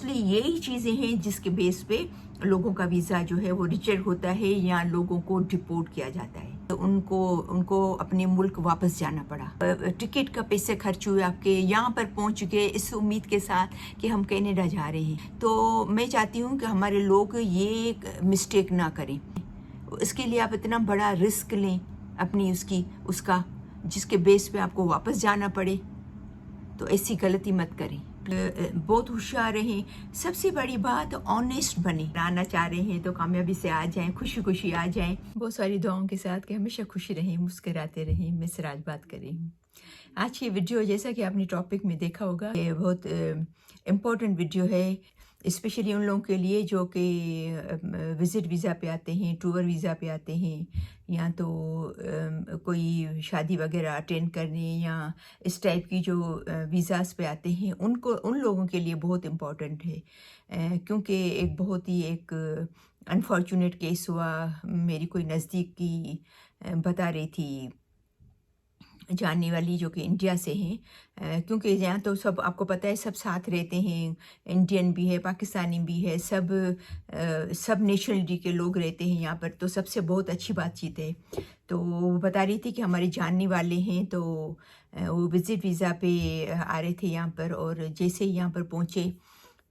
इसलिए यही चीज़ें हैं जिसके बेस पे लोगों का वीज़ा जो है वो रिजेक्ट होता है या लोगों को डिपोर्ट किया जाता है, तो उनको अपने मुल्क वापस जाना पड़ा। टिकट का पैसे खर्च हुए आपके, यहाँ पर पहुँच गए इस उम्मीद के साथ कि हम कनाडा जा रहे हैं। तो मैं चाहती हूँ कि हमारे लोग ये मिस्टेक ना करें। इसके लिए आप इतना बड़ा रिस्क लें अपनी उसका जिसके बेस पे आपको वापस जाना पड़े, तो ऐसी गलती मत करें। बहुत होशियार रहें। सबसे बड़ी बात ऑनेस्ट बने। आना चाह रहे हैं तो कामयाबी से आ जाएं, खुशी खुशी आ जाएं। बहुत सारी दुआओं के साथ कि हमेशा खुशी रहें, मुस्कुराते रहें। मैं सिराज बात कर रही हूँ। आज की वीडियो जैसा कि आपने टॉपिक में देखा होगा, ये बहुत इम्पोर्टेंट वीडियो है, स्पेशली उन लोगों के लिए जो कि विज़िट वीज़ा पे आते हैं, टूर वीज़ा पे आते हैं, या तो कोई शादी वगैरह अटेंड करने या इस टाइप की जो वीज़ास पे आते हैं, उन लोगों के लिए बहुत इम्पोर्टेंट है। क्योंकि एक बहुत ही एक अनफॉर्चुनेट केस हुआ। मेरी कोई नज़दीक की बता रही थी, जानने वाली, जो कि इंडिया से हैं। क्योंकि यहाँ तो सब आपको पता है सब साथ रहते हैं, इंडियन भी है, पाकिस्तानी भी है, सब नेशनलिटी के लोग रहते हैं यहाँ पर, तो सबसे बहुत अच्छी बातचीत है। तो वो बता रही थी कि हमारे जानने वाले हैं, तो वो विज़िट वीज़ा पे आ रहे थे यहाँ पर, और जैसे ही यहाँ पर पहुँचे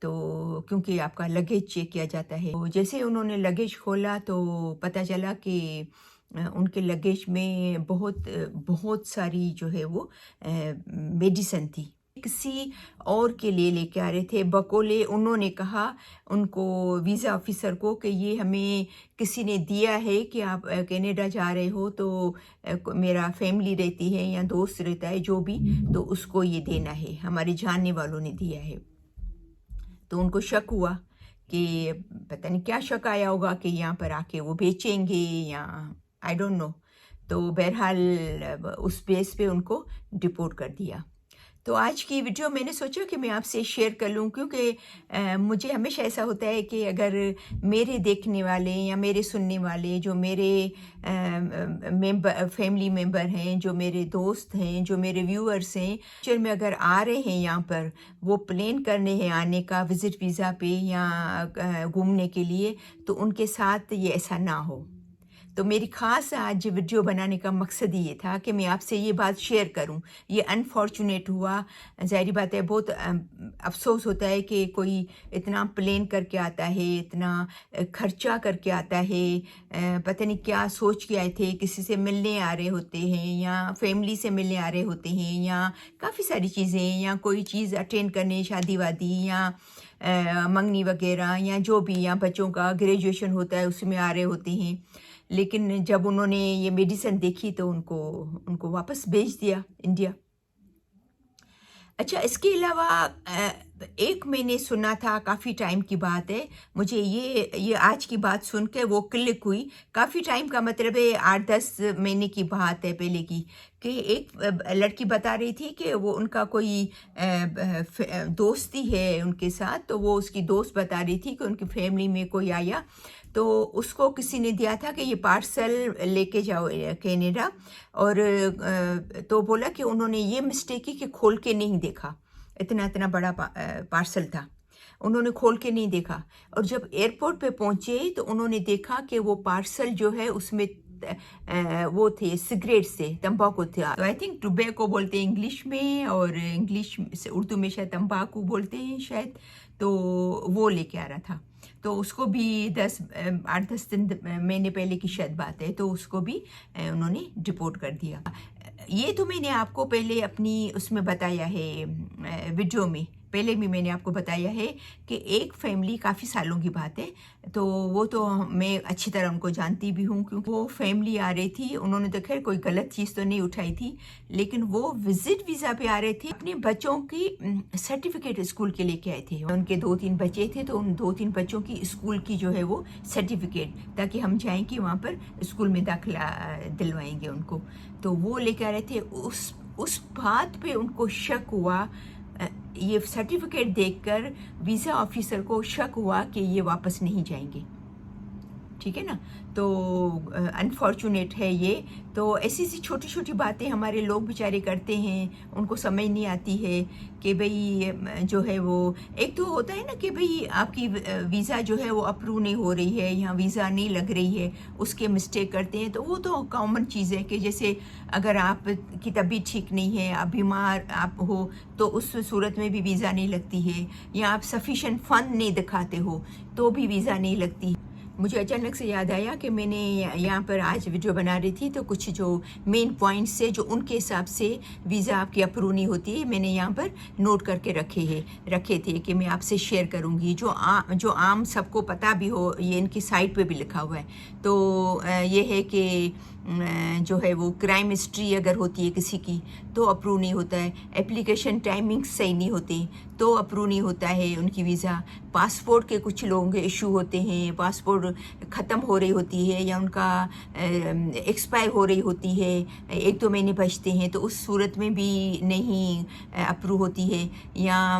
तो क्योंकि आपका लगेज चेक किया जाता है, तो जैसे ही उन्होंने लगेज खोला तो पता चला कि उनके लगेज में बहुत सारी जो है वो मेडिसिन थी। किसी और के लिए लेके आ रहे थे बकोले। उन्होंने कहा उनको, वीज़ा ऑफिसर को, कि ये हमें किसी ने दिया है कि आप कनाडा जा रहे हो, तो मेरा फैमिली रहती है या दोस्त रहता है जो भी, तो उसको ये देना है, हमारे जानने वालों ने दिया है। तो उनको शक हुआ कि पता नहीं क्या शक आया होगा कि यहाँ पर आके वो बेचेंगे या आई डोंट नो। तो बहरहाल उस बेस पे उनको डिपोर्ट कर दिया। तो आज की वीडियो मैंने सोचा कि मैं आपसे शेयर कर लूँ, क्योंकि मुझे हमेशा ऐसा होता है कि अगर मेरे देखने वाले या मेरे सुनने वाले, जो मेरे फैमिली मेंबर हैं, जो मेरे दोस्त हैं, जो मेरे व्यूअर्स हैं, फ्यूचर में अगर आ रहे हैं यहाँ पर, वो प्लान करने हैं आने का विज़िट वीज़ा पे या घूमने के लिए, तो उनके साथ ये ऐसा ना हो। तो मेरी ख़ास आज वीडियो बनाने का मकसद ये था कि मैं आपसे ये बात शेयर करूं। ये अनफॉर्चुनेट हुआ, ज़ाहिर बात है, बहुत अफसोस होता है कि कोई इतना प्लान करके आता है, इतना खर्चा करके आता है, पता नहीं क्या सोच के आए थे, किसी से मिलने आ रहे होते हैं या फैमिली से मिलने आ रहे होते हैं, या काफ़ी सारी चीज़ें, या कोई चीज़ अटेंड करने, शादी वादी या मंगनी वगैरह, या जो भी, या बच्चों का ग्रेजुएशन होता है उसमें आ रहे होते हैं। लेकिन जब उन्होंने ये मेडिसिन देखी तो उनको वापस भेज दिया इंडिया। अच्छा, इसके अलावा एक मैंने सुना था, काफ़ी टाइम की बात है, मुझे ये आज की बात सुन के वो क्लिक हुई। काफ़ी टाइम का मतलब है 8-10 महीने की बात है पहले की, कि एक लड़की बता रही थी कि वो उनका कोई दोस्ती है उनके साथ, तो वो उसकी दोस्त बता रही थी कि उनकी फैमिली में कोई आया, तो उसको किसी ने दिया था कि ये पार्सल लेके जाओ कनाडा, और तो बोला कि उन्होंने ये मिस्टेक की कि खोल के नहीं देखा। इतना बड़ा पार्सल था, उन्होंने खोल के नहीं देखा, और जब एयरपोर्ट पे पहुंचे तो उन्होंने देखा कि वो पार्सल जो है उसमें वो थे सिगरेट से, तंबाकू था। तो आई थिंक टुबैको बोलते हैं इंग्लिश में, और इंग्लिश से उर्दू में शायद तंबाकू बोलते हैं शायद। तो वो लेके आ रहा था, तो उसको भी 8-10 महीने पहले की शायद बात है, तो उसको भी उन्होंने डिपोर्ट कर दिया। ये तो मैंने आपको पहले अपनी उसमें बताया है, वीडियो में पहले भी मैंने आपको बताया है कि एक फैमिली, काफ़ी सालों की बात है, तो वो तो मैं अच्छी तरह उनको जानती भी हूँ, क्योंकि वो फैमिली आ रही थी। उन्होंने तो खैर कोई गलत चीज़ तो नहीं उठाई थी, लेकिन वो विज़िट वीज़ा पे आ रहे थे, अपने बच्चों की सर्टिफिकेट स्कूल के लेके आए थे। उनके 2-3 बच्चे थे, तो उन 2-3 बच्चों की स्कूल की जो है वो सर्टिफिकेट, ताकि हम जाएँ कि वहाँ पर स्कूल में दाखिला दिलवाएंगे उनको, तो वो लेके आ रहे थे। उस बात पे उनको शक हुआ, ये सर्टिफिकेट देखकर वीज़ा ऑफिसर को शक हुआ कि ये वापस नहीं जाएंगे। ठीक है ना। तो अनफॉर्चुनेट है ये। तो ऐसी सी छोटी छोटी बातें हमारे लोग बेचारे करते हैं, उनको समझ नहीं आती है कि भाई जो है वो एक तो होता है ना कि भाई आपकी वीज़ा जो है वो अप्रूव नहीं हो रही है, यहाँ वीज़ा नहीं लग रही है, उसके मिस्टेक करते हैं। तो वो तो कॉमन चीज़ है कि जैसे अगर आप की तबीयत ठीक नहीं है, आप बीमार आप हो, तो उस सूरत में भी वीज़ा नहीं लगती है, या आप सफिशेंट फ़ंड नहीं दिखाते हो तो भी वीज़ा नहीं लगती। मुझे अचानक से याद आया कि मैंने यहाँ पर आज वीडियो बना रही थी, तो कुछ जो मेन पॉइंट्स है जो उनके हिसाब से वीज़ा आपकी अप्रूव नहीं होती है, मैंने यहाँ पर नोट करके रखे थे कि मैं आपसे शेयर करूँगी, जो आम सबको पता भी हो, ये इनकी साइट पे भी लिखा हुआ है। तो ये है कि जो है वो क्राइम हिस्ट्री अगर होती है किसी की तो अप्रूव नहीं होता है, एप्लीकेशन टाइमिंग सही नहीं होती तो अप्रूव नहीं होता है उनकी वीज़ा। पासपोर्ट के कुछ लोगों के इशू होते हैं, पासपोर्ट ख़त्म हो रही होती है या उनका एक्सपायर हो रही होती है, 1-2 महीने बचते हैं, तो उस सूरत में भी नहीं अप्रूव होती है। या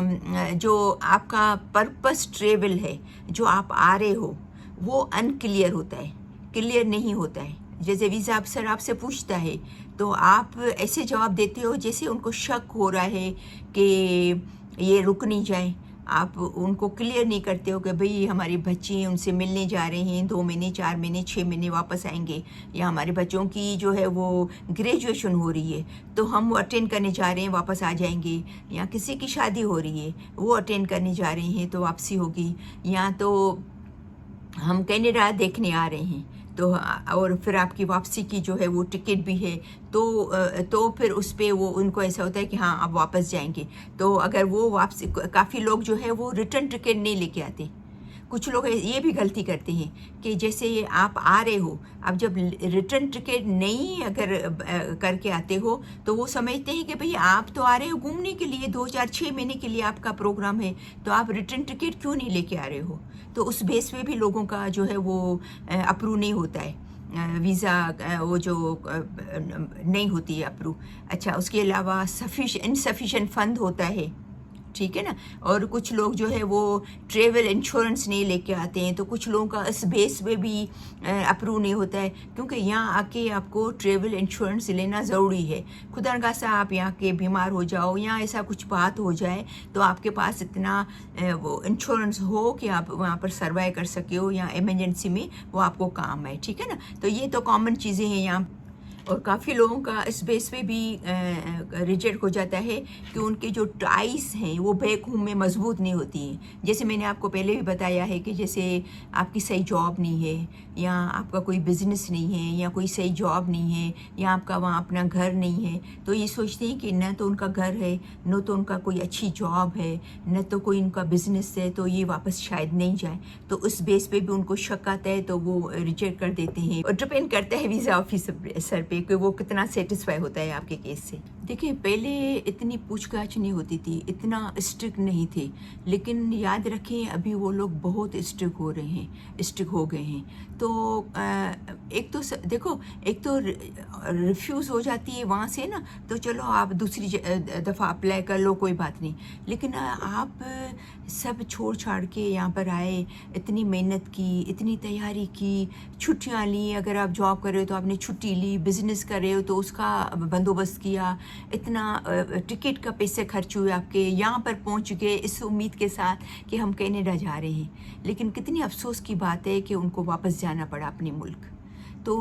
जो आपका पर्पस ट्रेवल है, जो आप आ रहे हो, वो अनक्लियर होता है, क्लियर नहीं होता है। जैसे वीज़ा अफसर आपसे पूछता है तो आप ऐसे जवाब देते हो जैसे उनको शक हो रहा है कि ये रुक नहीं जाए। आप उनको क्लियर नहीं करते हो कि भाई हमारे बच्चे हैं, उनसे मिलने जा रहे हैं, 2 महीने 4 महीने 6 महीने वापस आएंगे, या हमारे बच्चों की जो है वो ग्रेजुएशन हो रही है तो हम वो अटेंड करने जा रहे हैं, वापस आ जाएंगे, या किसी की शादी हो रही है वो अटेंड करने जा रहे हैं तो वापसी होगी, या तो हम कनाडा देखने आ रहे हैं तो और फिर आपकी वापसी की जो है वो टिकट भी है, तो फिर उस पर वो उनको ऐसा होता है कि हाँ आप वापस जाएंगे। तो अगर वो वापसी, काफ़ी लोग जो है वो रिटर्न टिकट नहीं लेके आते। कुछ लोग ये भी गलती करते हैं कि जैसे आप आ रहे हो, आप जब रिटर्न टिकट नहीं अगर करके आते हो तो वो समझते हैं कि भाई आप तो आ रहे हो घूमने के लिए, 2-4-6 महीने के लिए आपका प्रोग्राम है, तो आप रिटर्न टिकट क्यों नहीं लेके आ रहे हो। तो उस बेस पे भी लोगों का जो है वो अप्रूव नहीं होता है, वीज़ा वो जो नहीं होती है अप्रूव। अच्छा, उसके अलावा इनसफिशेंट फंड होता है, ठीक है ना। और कुछ लोग जो है वो ट्रेवल इंश्योरेंस नहीं लेके आते हैं, तो कुछ लोगों का इस बेस पे भी अप्रूव नहीं होता है, क्योंकि यहाँ आके आपको ट्रेवल इंश्योरेंस लेना ज़रूरी है। खुदा न खास्ता आप यहाँ के बीमार हो जाओ या ऐसा कुछ बात हो जाए तो आपके पास इतना वो इंश्योरेंस हो कि आप वहाँ पर सर्वाइव कर सके हो, या इमरजेंसी में वो आपको काम है, ठीक है ना। तो ये तो कॉमन चीज़ें हैं यहाँ। और काफ़ी लोगों का इस बेस पे भी रिजेक्ट हो जाता है कि उनके जो टाइस हैं वो बैक होम में मजबूत नहीं होती हैं। जैसे मैंने आपको पहले भी बताया है कि जैसे आपकी सही जॉब नहीं है, या आपका कोई बिजनेस नहीं है, या कोई सही जॉब नहीं है, या आपका वहाँ अपना घर नहीं है, तो ये सोचते हैं कि न तो उनका घर है, न तो उनका कोई अच्छी जॉब है, न तो कोई उनका बिजनेस है, तो ये वापस शायद नहीं जाए। तो उस बेस पे भी उनको शक आता है तो वो रिजेक्ट कर देते हैं। और डिपेंड करता है वीज़ा ऑफिसर पे कि वो कितना सेटिस्फाई होता है आपके केस से। देखिए, पहले इतनी पूछताछ नहीं होती थी, इतना स्ट्रिक्ट नहीं थे, लेकिन याद रखें अभी वो लोग बहुत स्ट्रिक्ट हो गए हैं। तो एक तो देखो, एक तो रिफ्यूज़ हो जाती है वहाँ से ना, तो चलो आप दूसरी दफ़ा अप्लाई कर लो, कोई बात नहीं। लेकिन आप सब छोड़ छाड़ के यहाँ पर आए, इतनी मेहनत की, इतनी तैयारी की, छुट्टियाँ ली, अगर आप जॉब कर रहे हो तो आपने छुट्टी ली, बिज़नेस कर रहे हो तो उसका बंदोबस्त किया, इतना टिकट का पैसे खर्च हुए आपके, यहाँ पर पहुँच गए इस उम्मीद के साथ कि हम कनाडा जा रहे हैं, लेकिन कितनी अफसोस की बात है कि उनको वापस जाना पड़ा अपने मुल्क। तो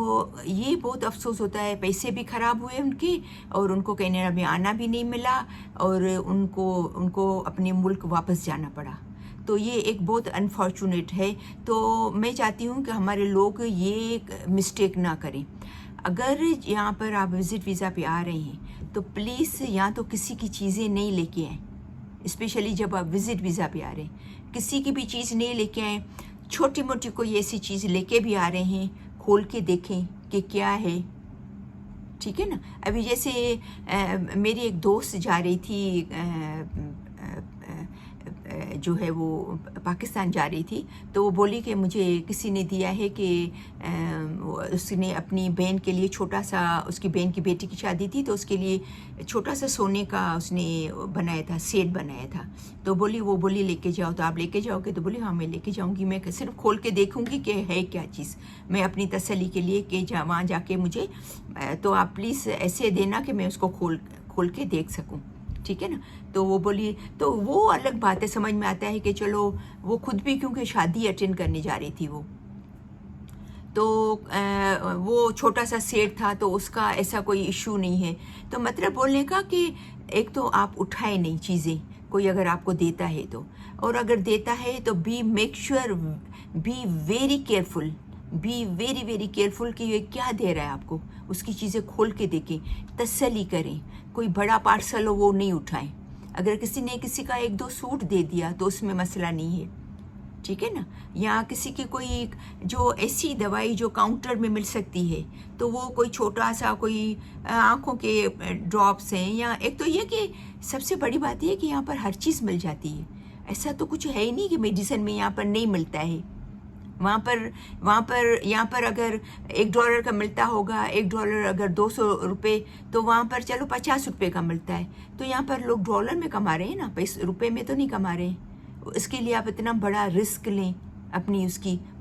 ये बहुत अफसोस होता है, पैसे भी ख़राब हुए उनके, और उनको कनाडा में आना भी नहीं मिला, और उनको अपने मुल्क वापस जाना पड़ा। तो ये एक बहुत अनफॉर्चुनेट है। तो मैं चाहती हूँ कि हमारे लोग ये मिस्टेक ना करें। अगर यहाँ पर आप विज़िट वीज़ा पे आ रहे हैं तो प्लीज़ यहाँ तो किसी की चीज़ें नहीं लेके आएँ, स्पेशली जब आप विज़िट वीज़ा पे आ रहे हैं, किसी की भी चीज़ नहीं लेके आएँ। छोटी मोटी कोई ऐसी चीज़ लेके भी आ रहे हैं, खोल के देखें कि क्या है, ठीक है ना। अभी जैसे मेरी एक दोस्त जा रही थी जो है वो पाकिस्तान जा रही थी, तो वो बोली कि मुझे किसी ने दिया है कि उसने अपनी बहन के लिए छोटा सा, उसकी बहन की बेटी की शादी थी तो उसके लिए छोटा सा सोने का उसने बनाया था, सेट बनाया था। तो वो बोली लेके जाओ, तो आप लेके जाओगे? तो बोली हाँ मैं लेके जाऊंगी, मैं सिर्फ खोल के देखूंगी कि है क्या चीज़, मैं अपनी तसल्ली के लिए कि वहाँ जाके मुझे तो आप प्लीज़ ऐसे देना कि मैं उसको खोल के देख सकूं, ठीक है ना। तो वो बोली, तो वो अलग बात है, समझ में आता है कि चलो वो खुद भी क्योंकि शादी अटेंड करने जा रही थी वो, तो वो छोटा सा सेट था तो उसका ऐसा कोई इशू नहीं है। तो मतलब बोलने का कि एक तो आप उठाए नहीं चीज़ें, कोई अगर आपको देता है तो, और अगर देता है तो make sure be very careful, be very very careful कि ये क्या दे रहा है आपको, उसकी चीज़ें खोल के देखें, तसल्ली करें। कोई बड़ा पार्सल हो वो नहीं उठाएं। अगर किसी ने किसी का 1-2 सूट दे दिया तो उसमें मसला नहीं है, ठीक है ना। या किसी की कोई जो ऐसी दवाई जो काउंटर में मिल सकती है, तो वो कोई छोटा सा कोई आँखों के ड्रॉप्स हैं, या एक तो ये कि सबसे बड़ी बात ये कि यहाँ पर हर चीज़ मिल जाती है। ऐसा तो कुछ है ही नहीं कि मेडिसिन में यहाँ पर नहीं मिलता है। वहाँ पर यहाँ पर अगर $1 का मिलता होगा, $1 अगर 200 रुपये, तो वहाँ पर चलो 50 रुपये का मिलता है। तो यहाँ पर लोग डॉलर में कमा रहे हैं ना, रुपये में तो नहीं कमा रहे हैं। इसके लिए आप इतना बड़ा रिस्क लें अपनी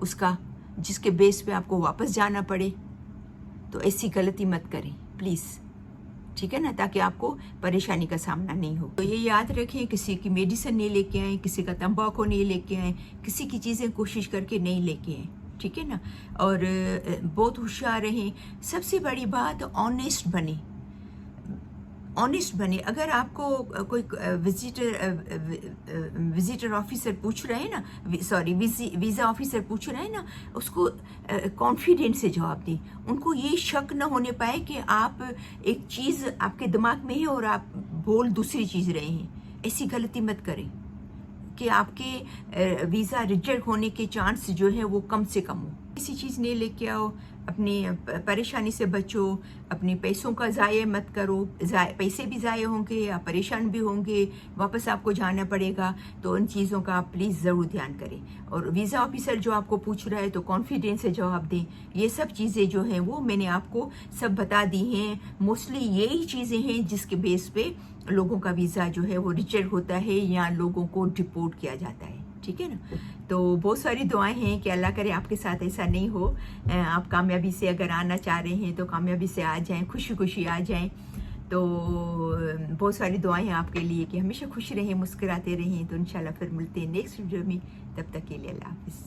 उसका जिसके बेस पे आपको वापस जाना पड़े, तो ऐसी गलती मत करें प्लीज़, ठीक है ना, ताकि आपको परेशानी का सामना नहीं हो। तो ये याद रखें, किसी की मेडिसिन नहीं लेके आएँ, किसी का तंबाकू नहीं लेके आएँ, किसी की चीज़ें कोशिश करके नहीं लेके आएँ, ठीक है ना। और बहुत होशियार रहें। सबसे बड़ी बात ऑनेस्ट बने, ऑनेस्ट बने। अगर आपको कोई विजिटर ऑफिसर पूछ रहे हैं ना, सॉरी वीज़ा ऑफिसर पूछ रहे हैं ना, उसको कॉन्फिडेंट से जवाब दें। उनको ये शक न होने पाए कि आप एक चीज़ आपके दिमाग में है और आप बोल दूसरी चीज़ रहे हैं। ऐसी गलती मत करें कि आपके वीज़ा रिजेक्ट होने के चांस जो है वो कम से कम हो। किसी चीज़ नहीं लेके आओ, अपनी परेशानी से बचो, अपने पैसों का ज़ाया मत करो। पैसे भी ज़ाया होंगे या परेशान भी होंगे, वापस आपको जाना पड़ेगा, तो उन चीज़ों का आप प्लीज़ ज़रूर ध्यान करें। और वीज़ा ऑफिसर जो आपको पूछ रहा है तो कॉन्फिडेंस से जवाब दें। ये सब चीज़ें जो हैं वो मैंने आपको सब बता दी हैं। मोस्टली यही चीज़ें हैं जिसके बेस पे लोगों का वीज़ा जो है वो रिजेक्ट होता है या लोगों को डिपोर्ट किया जाता है, ठीक है ना। तो बहुत सारी दुआएं हैं कि अल्लाह करे आपके साथ ऐसा नहीं हो। आप कामयाबी से अगर आना चाह रहे हैं तो कामयाबी से आ जाएं, खुशी खुशी आ जाएं। तो बहुत सारी दुआएं हैं आपके लिए कि हमेशा खुश रहें, मुस्कुराते रहें। तो इंशाल्लाह फिर मिलते हैं नेक्स्ट वीडियो में, तब तक के लिए अल्लाह हाफिज़।